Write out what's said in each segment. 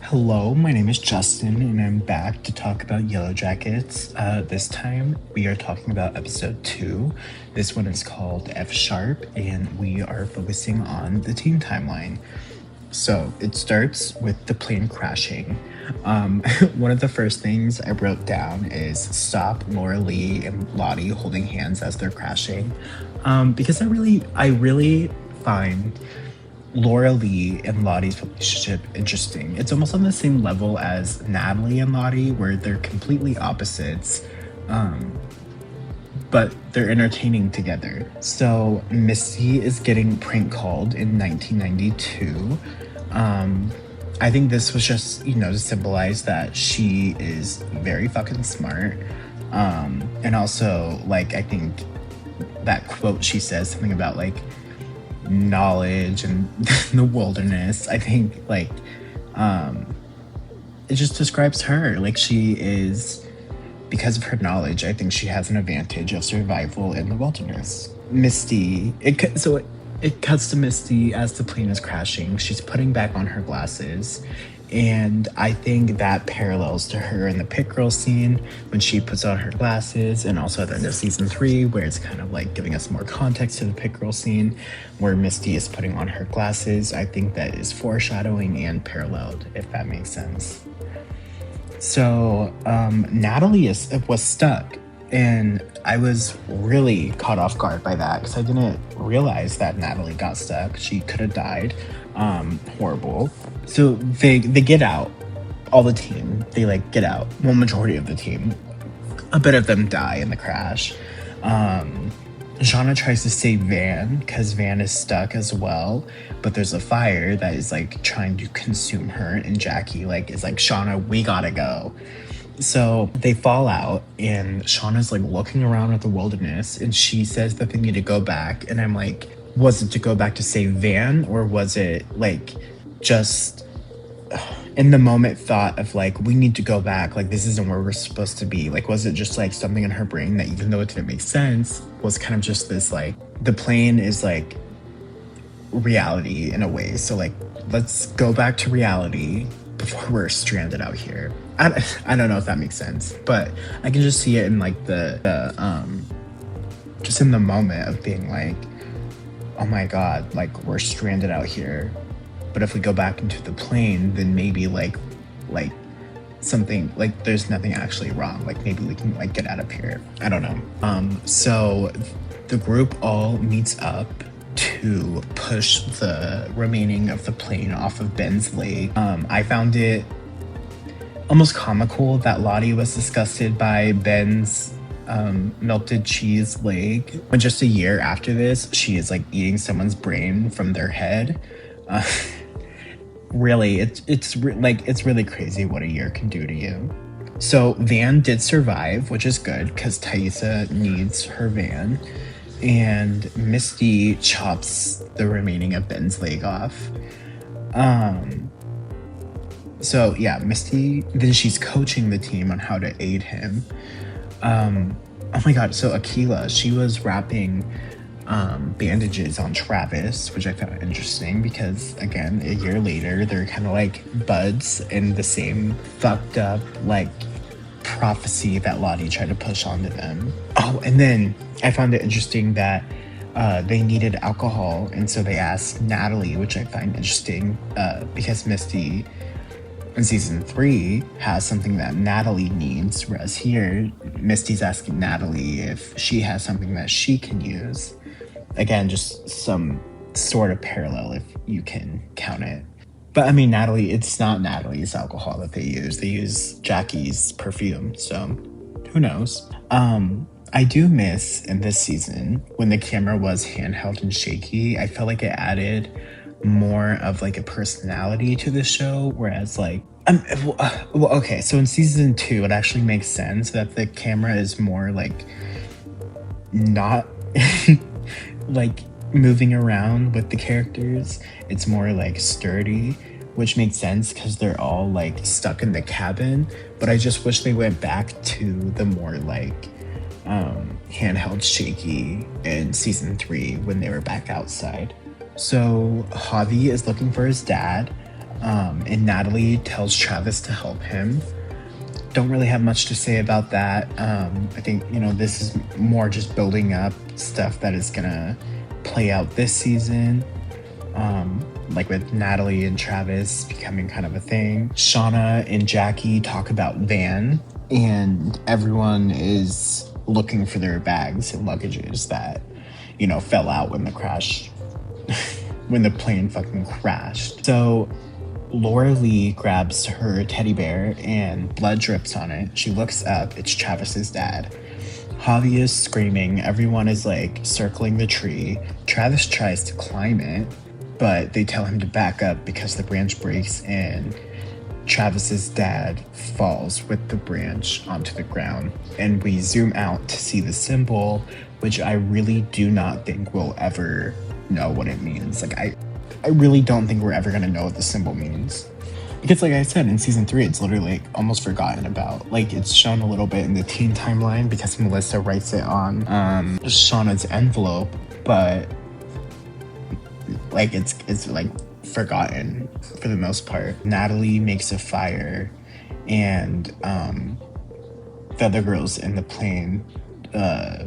Hello, my name is Justin, and I'm back to talk about Yellowjackets. This time, we are talking about episode 2. This one is called F Sharp, and we are focusing on the team timeline. So, it starts with the plane crashing. One of the first things I wrote down is stop Laura Lee and Lottie holding hands as they're crashing. Because I really find Laura Lee and Lottie's relationship interesting. It's almost on the same level as Natalie and Lottie, where they're completely opposites, um, but they're entertaining together. So Misty is getting prank called in 1992. Um, I think this was just, to symbolize that she is very fucking smart. And also, like, I think that quote she says something about, like, knowledge and the wilderness. I think um it just describes her. Like, she is, because of her knowledge, I think she has an advantage of survival in the wilderness. It cuts to Misty as the plane is crashing. She's putting back on her glasses, and I think that parallels to her in the pit girl scene when she puts on her glasses, and also at the end of season 3, where it's kind of like giving us more context to the pit girl scene where Misty is putting on her glasses. I think that is foreshadowing and paralleled, if that makes sense. So Natalie was stuck, and I was really caught off guard by that because I didn't realize that Natalie got stuck. She could have died. Horrible. So they get out. All the team, they like get out. Well, majority of the team. A bit of them die in the crash. Shauna tries to save Van because Van is stuck as well, but there's a fire that is like trying to consume her, and Jackie like is like, Shauna, we gotta go. So they fall out, and Shauna's like looking around at the wilderness, and she says that they need to go back, and I'm like, was it to go back to save Van, or was it like just in the moment thought of like, we need to go back, like this isn't where we're supposed to be? Like, was it just like something in her brain that, even though it didn't make sense, was kind of just this like, the plane is like reality in a way, so like let's go back to reality before we're stranded out here. I don't know if that makes sense, but I can just see it in like the just in the moment of being like, oh my god, like we're stranded out here, but if we go back into the plane, then maybe like something, like there's nothing actually wrong, like maybe we can like get out of here. I don't know. So the group all meets up to push the remaining of the plane off of Ben's leg. I found it almost comical that Lottie was disgusted by Ben's melted cheese leg, when just a year after this she is like eating someone's brain from their head. Really, it's really crazy what a year can do to you. So Van did survive, which is good because Thaisa needs her Van, and Misty chops the remaining of Ben's leg off. So yeah, Misty, then she's coaching the team on how to aid him. Oh my god, so Akila, she was wrapping bandages on Travis, which I found interesting because, again, a year later, they're kind of like buds in the same fucked up, like, prophecy that Lottie tried to push onto them. Oh, and then I found it interesting that they needed alcohol, and so they asked Natalie, which I find interesting because Misty in season 3 has something that Natalie needs, whereas here Misty's asking Natalie if she has something that she can use. Again, just some sort of parallel if you can count it. But I mean, Natalie, it's not Natalie's alcohol that they use Jackie's perfume, so who knows. I do miss in this season when the camera was handheld and shaky. I felt like it added more of like a personality to the show, whereas like okay, so in season 2 it actually makes sense that the camera is more like not like moving around with the characters. It's more like sturdy, which makes sense because they're all like stuck in the cabin. But I just wish they went back to the more like handheld shaky in season 3 when they were back outside. So Javi is looking for his dad. And Natalie tells Travis to help him. Don't really have much to say about that. I think, this is more just building up stuff that is gonna play out this season. Like with Natalie and Travis becoming kind of a thing. Shauna and Jackie talk about Van, and everyone is looking for their bags and luggages that, fell out when the crash, when the plane fucking crashed. So Laura Lee grabs her teddy bear and blood drips on it. She looks up, it's Travis's dad. Javi is screaming, everyone is like circling the tree. Travis tries to climb it, but they tell him to back up because the branch breaks and Travis's dad falls with the branch onto the ground. And we zoom out to see the symbol, which I really do not think we'll ever know what it means. Like, I really don't think we're ever gonna know what the symbol means. Because like I said, in season 3, it's literally like almost forgotten about. Like, it's shown a little bit in the teen timeline because Melissa writes it on Shauna's envelope, but like it's like forgotten for the most part. Natalie makes a fire, and the other girls in the plane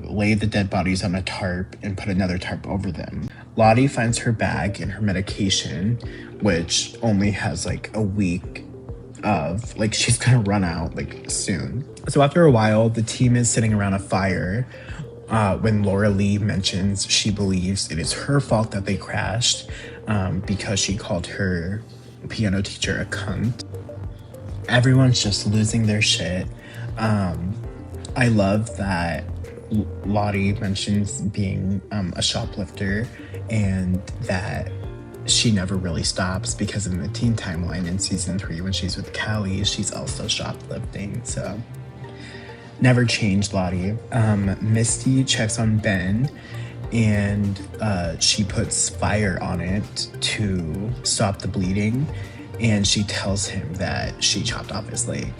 lay the dead bodies on a tarp and put another tarp over them. Lottie finds her bag and her medication, which only has like a week of, like, she's gonna run out like soon. So after a while, the team is sitting around a fire when Laura Lee mentions she believes it is her fault that they crashed because she called her piano teacher a cunt. Everyone's just losing their shit. I love that Lottie mentions being a shoplifter and that she never really stops because in the teen timeline in season 3 when she's with Callie, she's also shoplifting. So never changed, Lottie. Misty checks on Ben and she puts fire on it to stop the bleeding, and she tells him that she chopped off his leg.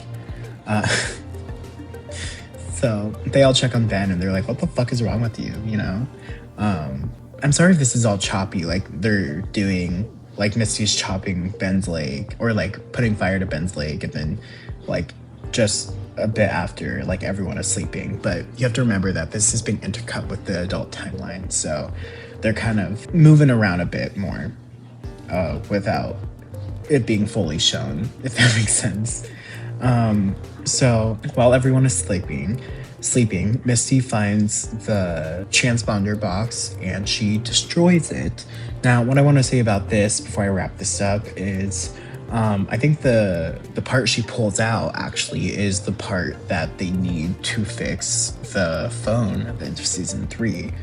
So they all check on Ben and they're like, what the fuck is wrong with you, I'm sorry if this is all choppy, like they're doing, like Misty's chopping Ben's leg or like putting fire to Ben's leg and then like just a bit after like everyone is sleeping. But you have to remember that this is being intercut with the adult timeline, so they're kind of moving around a bit more without it being fully shown, if that makes sense. So while everyone is sleeping, Misty finds the transponder box and she destroys it. Now, what I want to say about this before I wrap this up is I think the part she pulls out actually is the part that they need to fix the phone at the end of season 3.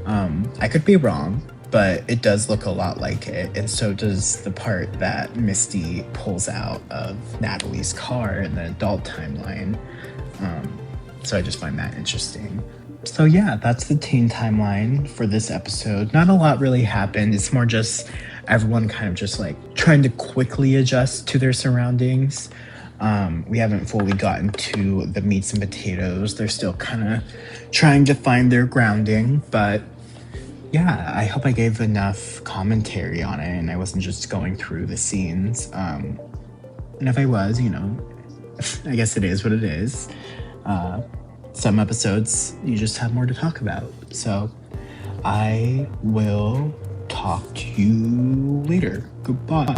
I could be wrong, but it does look a lot like it, and so does the part that Misty pulls out of Natalie's car in the adult timeline. So I just find that interesting. So yeah, that's the teen timeline for this episode. Not a lot really happened. It's more just everyone kind of just like trying to quickly adjust to their surroundings. We haven't fully gotten to the meats and potatoes. They're still kind of trying to find their grounding, but yeah, I hope I gave enough commentary on it and I wasn't just going through the scenes. And if I was, I guess it is what it is. Some episodes, you just have more to talk about. So I will talk to you later. Goodbye.